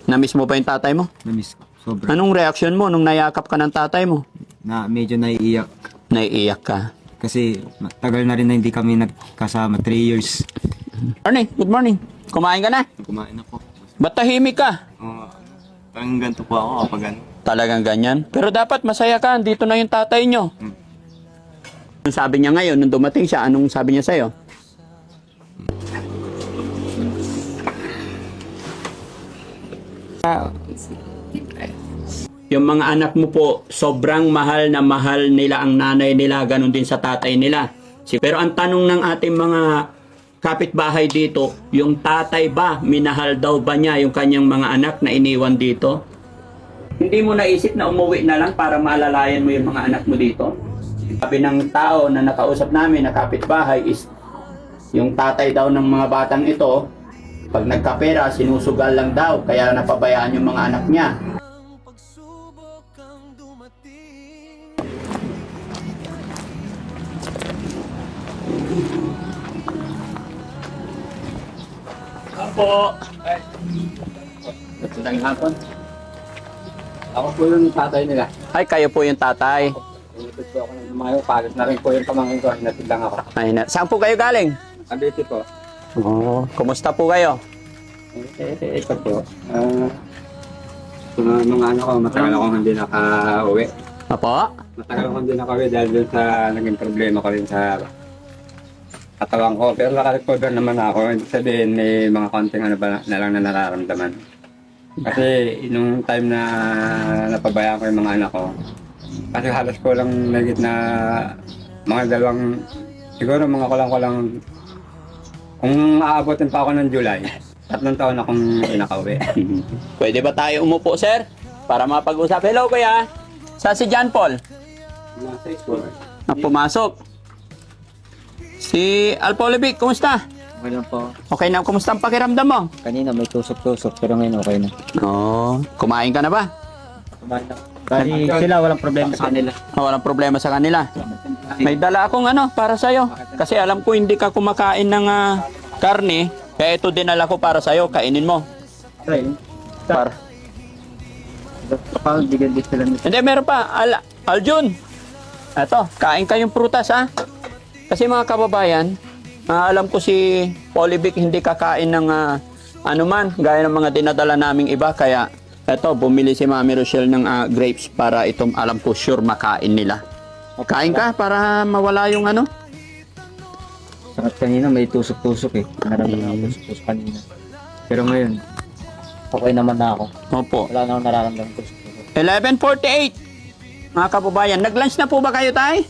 Na-miss mo ba yung tatay mo? Na-miss ko. Sobra. Anong reaksyon mo nung nayakap ka ng tatay mo? Na medyo naiiyak. Naiiyak ka. Kasi tagal na rin na hindi kami nagkasama. 3 years. Morning, good morning. Kumain ka na? Kumain na po. Ba't tahimik ka? Parang ganito po ako kapag ano. Talagang ganyan? Pero dapat masaya ka, dito na yung tatay nyo. Yung sabi niya ngayon, nung dumating siya, anong sabi niya sa'yo? Yung mga anak mo po, sobrang mahal na mahal nila ang nanay nila, ganun din sa tatay nila. Pero ang tanong ng ating mga kapitbahay dito, yung tatay ba, minahal daw ba niya yung kanyang mga anak na iniwan dito? Hindi mo naisip na umuwi na lang para maalalayan mo yung mga anak mo dito? Sabi ng tao na nakausap namin na kapitbahay is, yung tatay daw ng mga batang ito, pag nagkapera, sinusugal lang daw, kaya napabayaan yung mga anak niya. Apo! Magandang hapon. Ako po yung tatay nila. Ay, kayo po yung tatay. Inipit po ako ng lumayo. Pagod na rin po yung pamangkin ko. Hinatid lang ako. Ay, saan po kayo galing? Cavite po. Oo. Kumusta po kayo? Ito po. Mga ano ko, matagal akong hindi naka-uwi. Apo? Matagal akong hindi naka-uwi dahil dun sa naging problema ko rin sa katawan ko. Pero naka-recover naman ako. Ibig sabihin, may mga konting ano ba na lang na nararamdaman. Kasi nung time na napabayaan ko yung mga anak ko, kasi halos ko lang nagit na mga dalawang, siguro mga kulang-kulang, kung aabotin pa ako ng July, 3 taon akong nakauwi. Pwede ba tayo umupo, sir? Para mapag-usap. Hello, kuya. Sa si John Paul? Pumasok. Si Alpolivic, kumusta? Okay lang po. Okay na, kumusta ang pakiramdam mo? Kanina may tusok-tusok pero ngayon okay na. Oo. Kumain ka na ba? Kumain na. Kasi sila walang problema sa kanila. Walang problema sa kanila. May dala akong ano para sa'yo. Kasi alam ko hindi ka kumakain ng karne. Kaya ito dinala ko para sa'yo. Kainin mo. Try. Para. Kapag bigyan din sila nito. Hindi, meron pa. Aljun. Ito, kain kayong prutas ha. Kasi mga kababayan, alam ko si Polivic hindi kakain ng ano man, gaya ng mga dinadala naming iba. Kaya eto, bumili si Mami Rochelle ng grapes para itong alam ko sure makain nila. Kain ka para mawala yung ano. Sakit kanina may tusok-tusok eh. Naramdaman ako tusok-tusok kanina. Pero ngayon, okay naman na ako. Opo. Wala na akong nararamdaman tusok-tusok. 11:48. Mga kababayan, nag-lunch na po ba kayo, tay?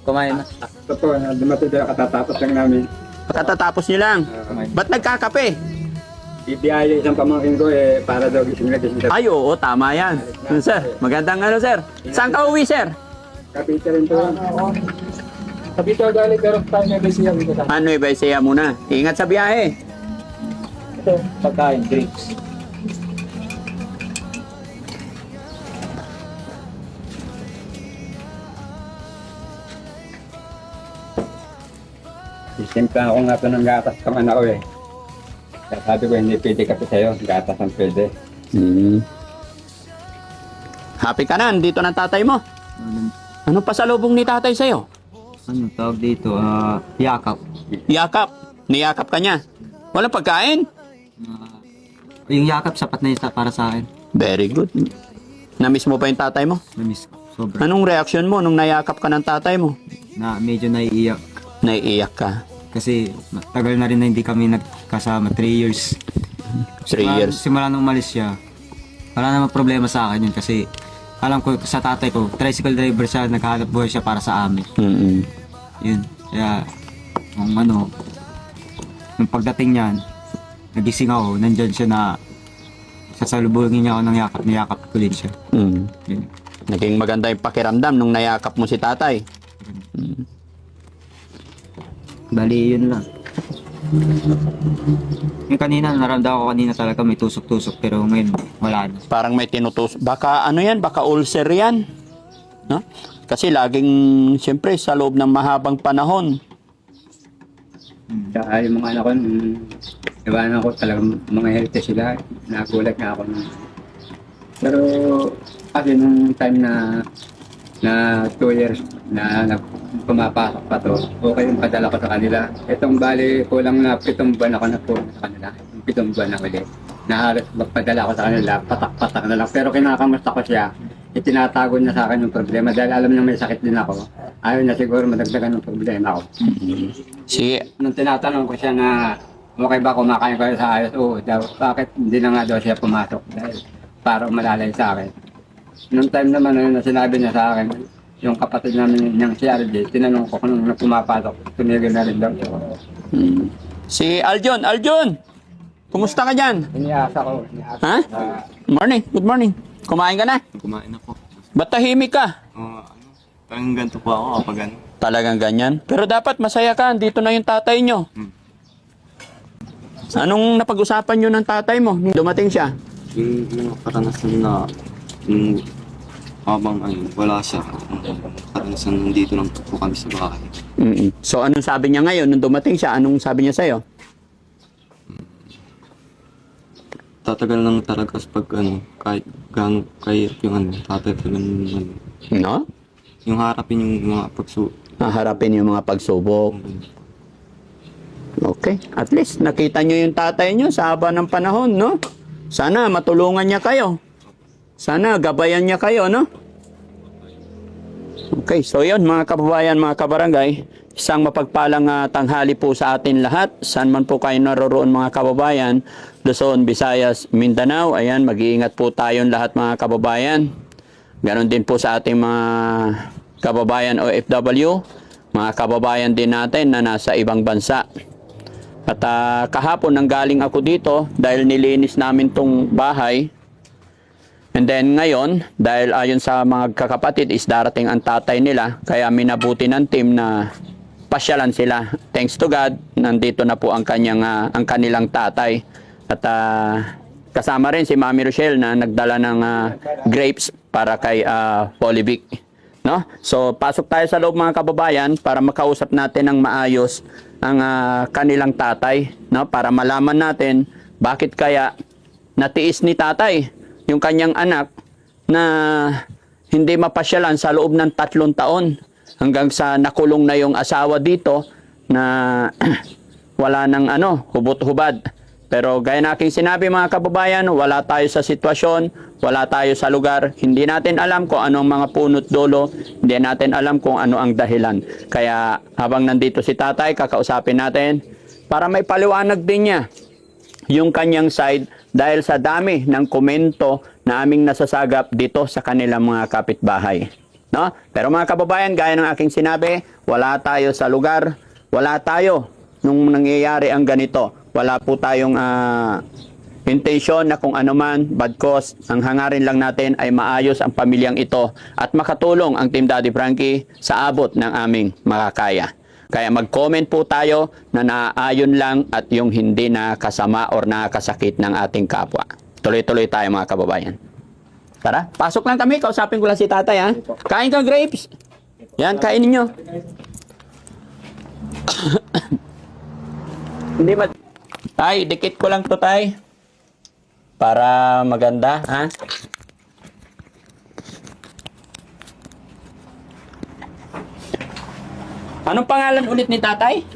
Kumain na. Totoo, dumating na katatapos lang namin. Katatapos niyo lang. Kumain. Ba't nagkakape? Ibiyaya isang pamangkin ko para daw gising na gising. Ay, oo, tama yan. Sir, magandang ano, sir. Saan ka uwi, sir? Cavite rin to. Cavite ako galing pero tayo na siya dito. Ano, iba siya muna. Ingat sa biyahe. Ito, pagkain, grapes. Siyempre ako nga ito ng gatas kang anak ko eh. Kaya sabi ko hindi pwede kasi sa'yo, gatas ang pwede. Happy ka na, dito ng tatay mo. Anong pasalubong ni tatay sa'yo? Ano tawag dito? Yakap. Yakap. Niyakap ka niya. Walang pagkain? Yung yakap sapat na isa para sa akin. Very good. Na-miss mo ba yung tatay mo? Na-miss ko. Sobra. Anong reaksyon mo nung nayakap ka ng tatay mo? Na medyo naiiyak. Naiiyak ka. Kasi tagal na rin na hindi kami nagkasama. 3 years. 3 years. Simula nung umalis siya, wala namang problema sa akin yun kasi alam ko sa tatay ko, tricycle driver siya, naghahanap buhay siya para sa amin. Yun. Kaya, nung ano, nung pagdating niyan, nagising ako, nandyan siya na sasalubungin niya ako ng yakap, niyakap ko din siya. Yun. Naging maganda yung pakiramdam nung nayakap mo si tatay. Bali, yun lang. Yung kanina, naramdaman ko kanina talaga may tusok-tusok pero ngayon wala na. Parang may tinutus. Baka ano yan? Baka ulcer yan. No? Kasi laging, siyempre, sa loob ng mahabang panahon. Kaya yung mga anak ko, Iwanan ko talagang mga healthy sila. Nagulat nga ako. Pero kasi nung time na 2 years na pumapasok pa to, okay yung padala ko sa kanila. Itong bali, kulang na 7 buwan ako nagpunan sa kanila. Yung 7 buwan na ulit. Na halos magpadala ko sa kanila, patak-patak na lang. Pero kinakamusta ko siya, itinatago niya sa akin yung problema dahil alam niya may sakit din ako. Ayaw na siguro madagdagan ng problema ko. Sige. Nung tinatanong ko siya na okay ba kumakain ko sa ayos, oo daw, bakit hindi na nga daw siya pumasok dahil parang malalay sa akin. Nung time naman na sinabi niya sa akin, yung kapatid namin niyang si RJ, tinanong ko kung pumapasok, tumigil na rin daw siya. Si Aljon, kumusta ka dyan? Iniasa ko. Ha? Morning, good morning. Kumain ka na? Kumain na po. Ba't tahimik ka? Parang ganito po ako kapag ano. Talagang ganyan. Pero dapat masaya ka, dito na yung tatay nyo. Anong napag-usapan nyo ng tatay mo nung dumating siya? Yung mga karanasan na habang wala siya, karanasan nandito lang po kami sa bahay. So anong sabi niya ngayon nung dumating siya? Anong sabi niya sa'yo? Tatagal lang talaga pag kahit gaano kahirap yung tatay ko No? yung harapin yung mga Haharapin yung mga pagsubok. Okay. At least nakita nyo yung tatay nyo sa haba ng panahon, no? Sana matulungan niya kayo. Sana gabayan niya kayo, no? Okay. So yun, mga kababayan, mga kabarangay, isang mapagpalang tanghali po sa atin lahat. Saan man po kayo naroroon, mga kababayan, Luzon, Visayas, Mindanao. Ayan, mag-iingat po tayong lahat, mga kababayan. Ganon din po sa ating mga kababayan OFW, mga kababayan din natin na nasa ibang bansa. At kahapon nanggaling ako dito dahil nilinis namin tong bahay. And then ngayon, dahil ayon sa mga kakapatid is darating ang tatay nila, kaya minabuti ng team na pasyalan sila. Thanks to God, nandito na po ang kanilang tatay. At kasama rin si Mami Rochelle na nagdala ng grapes para kay Polivic. No? So, pasok tayo sa loob, mga kababayan, para makausap natin ng maayos ang kanilang tatay, no? Para malaman natin bakit kaya natiis ni tatay yung kanyang anak na hindi mapasyalan sa loob ng 3 taon hanggang sa nakulong na yung asawa dito na wala nang hubot-hubad. Pero gaya na aking sinabi, mga kababayan, wala tayo sa sitwasyon, wala tayo sa lugar, hindi natin alam kung anong mga punot dulo, hindi natin alam kung ano ang dahilan. Kaya habang nandito si tatay, kakausapin natin para may paliwanag din niya yung kanyang side dahil sa dami ng komento na aming nasasagap dito sa kanilang mga kapitbahay. No? Pero mga kababayan, gaya ng aking sinabi, wala tayo sa lugar, wala tayo nung nangyayari ang ganito. Wala po tayong intention na kung ano man, bad cause. Ang hangarin lang natin ay maayos ang pamilyang ito at makatulong ang Team Daddy Frankie sa abot ng aming makakaya. Kaya mag-comment po tayo na naayon lang at yung hindi nakasama or nakasakit ng ating kapwa. Tuloy-tuloy tayo, mga kababayan. Tara, pasok lang kami. Kausapin ko lang si tatay, ha? Kain ka grapes. Yan, kainin nyo. Hindi ba? Tay, dikit ko lang to, tay. Para maganda, ha? Anong pangalan ulit ni tatay?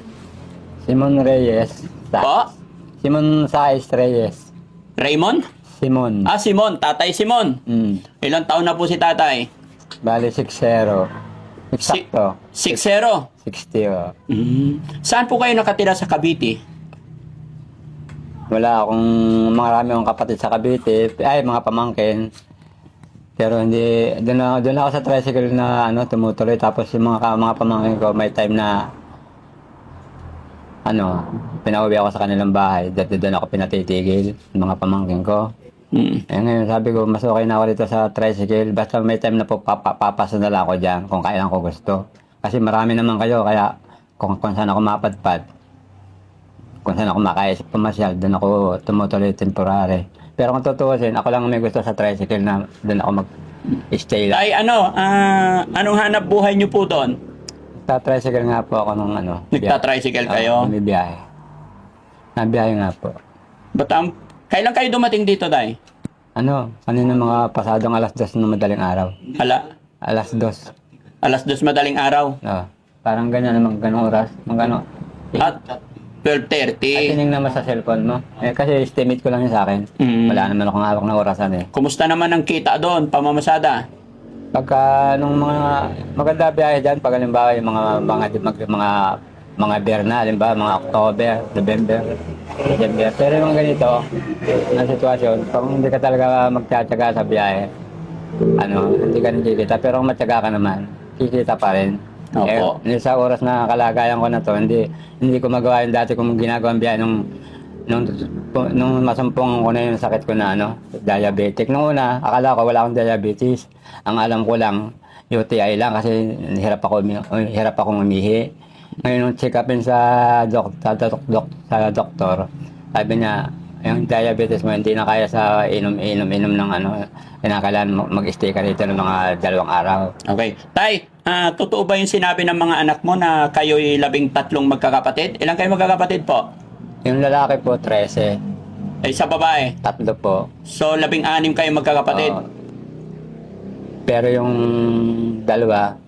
Simon Reyes. Po? Simon Saez Reyes. Raymond? Simon. Ah, Simon. Tatay Simon. Ilang taon na po si tatay? Bali 6-0. Eksakto. 6-0. 60. Saan po kayo nakatira sa Cavite? Wala akong marami akong kapatid sa Cavite, ay mga pamangkin. Pero hindi doon ako sa tricycle na tumutuloy tapos yung mga pamangkin ko may time na pinauwi ako sa kanilang bahay. Doon ako pinatitigil mga pamangkin ko. Eh ngayon sabi ko mas okay na ako dito sa tricycle basta may time na papasa na lang ako diyan kung kailan ko gusto. Kasi marami naman kayo kaya kung saan ako mapadpad. Kung saan ako makaisip pumasyal, doon ako tumutuloy temporary. Pero kung tutuusin, ako lang may gusto sa tricycle na doon ako mag-stay lang. Ay, anong hanap buhay nyo po doon? Sa tricycle nga po ako nung Nagta-tricycle kayo? May biyahe. Nabiyahe nga po. Kailan kayo dumating dito, Tay? Kanina mga pasadong alas 2 ng madaling araw. Alas 2. Alas 2 madaling araw. Parang ganyan naman, ganong oras. At 12:30. Tinignan naman sa cellphone mo. Kasi estimate ko lang yun sa akin. Wala naman akong hawak na orasan eh. Kumusta naman ang kita doon, pamamasada? Pagka nung mga maganda biyahe dyan, pag halimbawa yung mga Berna, halimbawa mga October, November, December. Pero yung mga ganito na sitwasyon, kung hindi ka talaga magtsatsaga sa biyahe, hindi ka nakikita. Pero kung matyaga ka naman, kikita pa rin. Opo. Sa oras na kalagayan ko na to, hindi ko magawa yung dati kong ginagawang biyahe nung masumpong ko na yung sakit ko na diabetic. Nung una, akala ko wala akong diabetes. Ang alam ko lang, UTI lang kasi hirap akong umihi. Ngayon, nung check upin sa doktor, sabi niya, yung diabetes mo, hindi na kaya sa inom ng kinakailangan mag-stay ka rito ng mga 2 araw. Okay. Tay, totoo ba yung sinabi ng mga anak mo na kayo'y 13 magkakapatid? Ilan kayo magkakapatid po? Yung lalaki po, 13. Sa babae? 3 po. So, 16 kayo magkakapatid? Oo. Pero yung dalawa,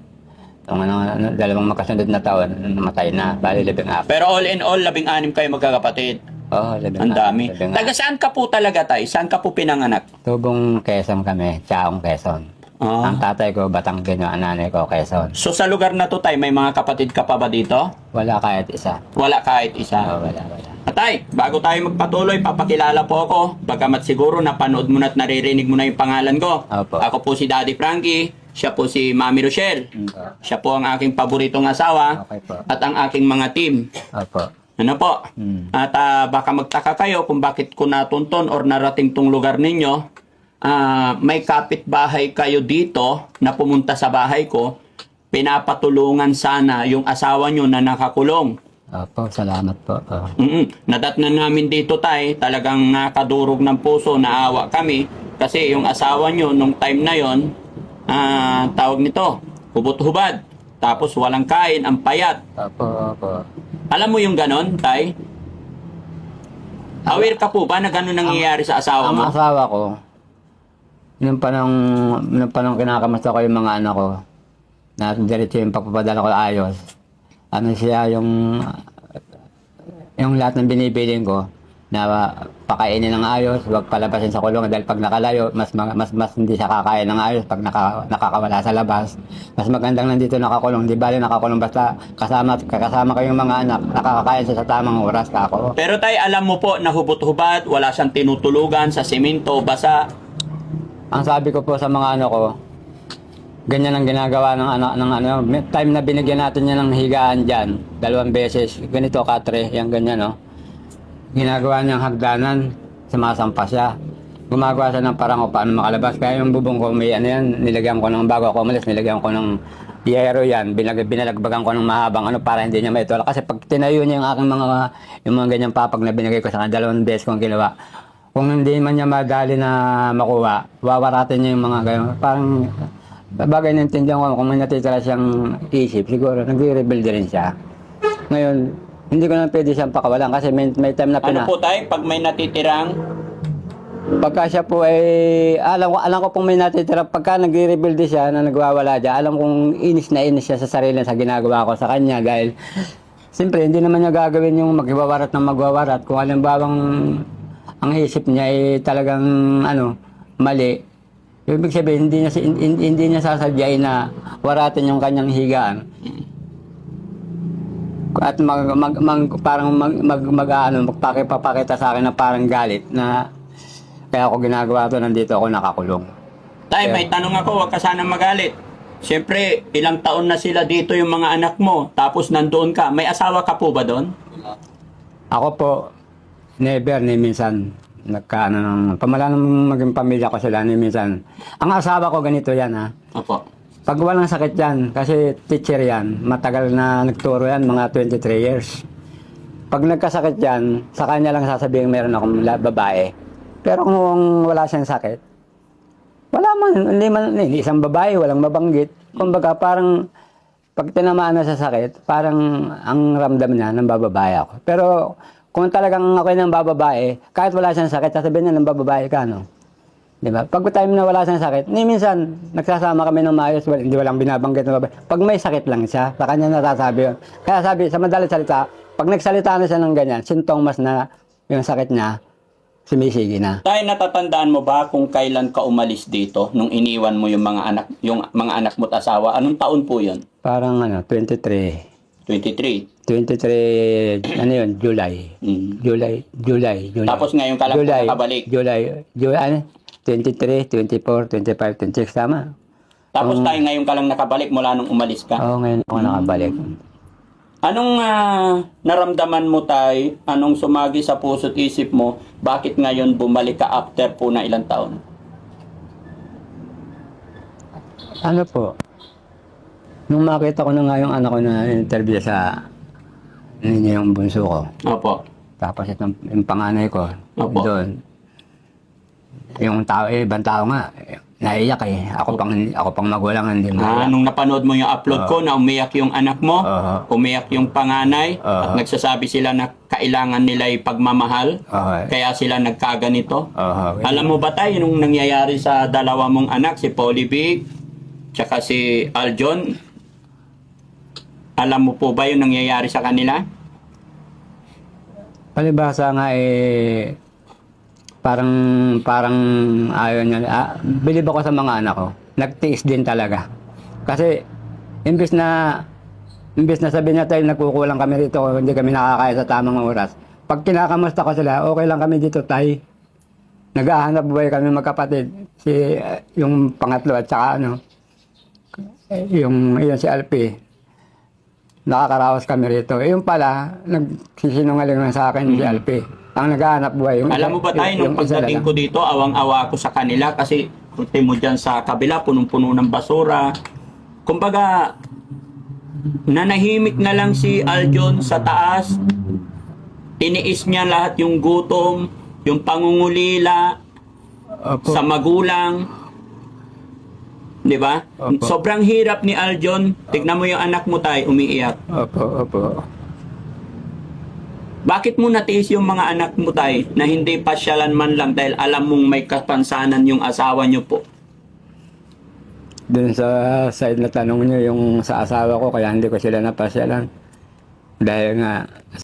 dalawang makasunod na taon, namatay na. Bali, 14. Pero all in all, 16 kayo magkakapatid. Oo, 14. Ang dami. Taga saan ka po talaga, Tay? Saan ka po pinanganak? Tubong Quezon kami, Chaong Quezon. Ang tatay ko, Batanggeno, ang nanay ko, Quezon. So sa lugar na to, Tay, may mga kapatid ka pa ba dito? Wala kahit isa. Wala kahit isa. Oo, wala. Tay, bago tayo magpatuloy, papakilala po ako. Bagamat siguro napanood mo na at naririnig mo na yung pangalan ko. Opo. Ako po si Daddy Frankie. Siya po si Mami Rochelle. Siya po ang aking paboritong asawa. Okay po. At ang aking mga team. Opo. Ano po? At baka magtaka kayo kung bakit ko natunton or narating tong lugar ninyo. May kapitbahay kayo dito na pumunta sa bahay ko. Pinapatulungan sana yung asawa nyo na nakakulong. Opo, salamat po. Nadatnan namin dito, Tay. Talagang nakadurog ng puso, naawa kami. Kasi yung asawa nyo nung time na yon, tawag nito, hubot-hubad. Tapos walang kain, ang payat. Opo. Alam mo yung ganon, Tay? Aware ka po ba na ganon nangyayari sa asawa Ang mo? asawa ko, nung panong kinakamusta ko yung mga anak ko, na diretso yung pagpapadala ko ayos, siya yung lahat ng binibilin ko, na pakainin ng ayos, huwag palabasin sa kulungan dahil pag nakalayo, mas hindi siya kakain ng ayos pag nakakawala sa labas. Mas magandang nandito nakakulong, di bali nakakulong basta kasama kayong mga anak, nakakakain siya sa tamang oras ako. Pero Tay, alam mo po na hubot-hubad, wala siyang tinutulugan sa simento, basa. Ang sabi ko po sa mga ano ko, ganyan ang ginagawa may time na binigyan natin niya ng higaan dyan, 2 beses, ganito katre, yung ganyan ginagawa niyang hagdanan, sumasampa siya. Gumagawa siya ng parang kung paano makalabas. Kaya yung bubong ko, may nilagyan ko ng bago ako umalis, nilagyan ko ng yero yan, binalagbagan ko ng mahabang para hindi niya maitulak. Kasi pag tinayo niya yung aking yung mga ganyang papag na binigay ko sa kanya, 2 beses kong ginawa. Kung hindi man niya madali na makuha, wawaratin niya yung mga ganyan. Parang bagay na intindihan ko, kung may natitira siyang isip, siguro nagre-rebelde rin siya. Ngayon, hindi ko na pwede siyang pakawalan kasi may time na Ano po, Tay? Pag may natitirang, pagka siya po ay alam ko pong may natitira, pagka nagre-rebelde siya na nagwawala siya, alam kong inis na inis siya sa sarili sa ginagawa ko sa kanya dahil siyempre hindi naman niya gagawin yung magwawarat ng magwawarat kung halimbawang ang isip niya ay talagang mali. Ibig sabihin hindi niya sasadyain na waratin yung kanyang higaan. At magpapakita sa akin na parang galit na kaya ako ginagawa to, nandito ako nakakulong. Tay, may tanong ako, huwag ka sana magalit. Siyempre, ilang taon na sila dito yung mga anak mo, tapos nandoon ka. May asawa ka po ba doon? Ako po, never ni minsan pamala nang maging pamilya ko sila ni minsan. Ang asawa ko ganito yan Opo. Pag walang sakit yan, kasi teacher yan, matagal na nagturo yan, mga 23 years. Pag nagkasakit yan, sa kanya lang sasabihin meron akong babae. Pero kung wala siyang sakit, wala man, hindi isang babae, walang mabanggit. Kumbaga parang, pag tinamaan na sa sakit, parang ang ramdam niya ng bababae ako. Pero kung talagang ako nang bababae, kahit wala siyang sakit, sasabihin niya nang bababae ka, no? Di ba? Pag time na wala siyang sakit, ni minsan, nagsasama kami ng maayos, hindi walang binabanggit na babae. Pag may sakit lang siya, sa kanya natasabi yun. Kaya sabi, sa madalit salita, pag nagsalita na siya ng ganyan, sintomas na yung sakit niya, sumisigi na. Tay, natatandaan mo ba kung kailan ka umalis dito nung iniwan mo yung mga anak mo at asawa? Anong taon po 'yon? Parang 23. 23. 23, ano yun, July. Mm. July. Tapos ngayon ka lang po nakabalik. July, ano? 23, 24, 25, 26, tama. Tapos tayo ngayon ka lang nakabalik mula nung umalis ka. Oo, ngayon ako nakabalik. Anong naramdaman mo, tay? Anong sumagi sa puso't isip mo? Bakit ngayon bumalik ka after po na ilang taon? Ano po? Nung makita ko na nga yung anak ko na interview sa yung bunso ko. Opo. Tapos yung panganay ko, Opo. doon. Yung tao, ibang tao nga, naiyak eh. Ako pang magulang, hindi mo. Nung napanood mo yung upload ko na umiyak yung anak mo, umiyak yung panganay, at nagsasabi sila na kailangan nila ay pagmamahal, kaya sila nagkaganito. Alam mo ba tayo nung nangyayari sa dalawa mong anak, si Polly Big, tsaka si Aljon, alam mo po ba yung nangyayari sa kanila? Palibasa nga eh, parang ayaw niya. Bilib ako sa mga anak ko. Nagtiis din talaga. Kasi, imbis na sabihin niya tayo nagkukulang kami rito, hindi kami nakakaya sa tamang oras. Pag kinakamusta ko sila, okay lang kami dito tay. Nag-ahanap buhay kami magkapatid. Yung pangatlo at saka yung si Alpi. Nakakaraos kami rito. Yung pala, nagsisinungaling lang sa akin si Alpi. Ang naghahanap buhay. Alam mo ba tayo, nung pagdating ko dito, awang-awa ko sa kanila kasi punti mo dyan sa kabila, punong-puno ng basura. Kumbaga, nanahimik na lang si Aljon sa taas. Tiniis niya lahat yung gutom, yung pangungulila sa magulang. Di ba? Opo. Sobrang hirap ni Aljon. Tignan mo yung anak mo tayo, umiiyak. Opo. Bakit mo natiis yung mga anak mo tay na hindi pasyalan man lang dahil alam mong may kapansanan yung asawa nyo po? Doon sa side na tanong niyo yung sa asawa ko, kaya hindi ko sila napasyalan. Dahil nga,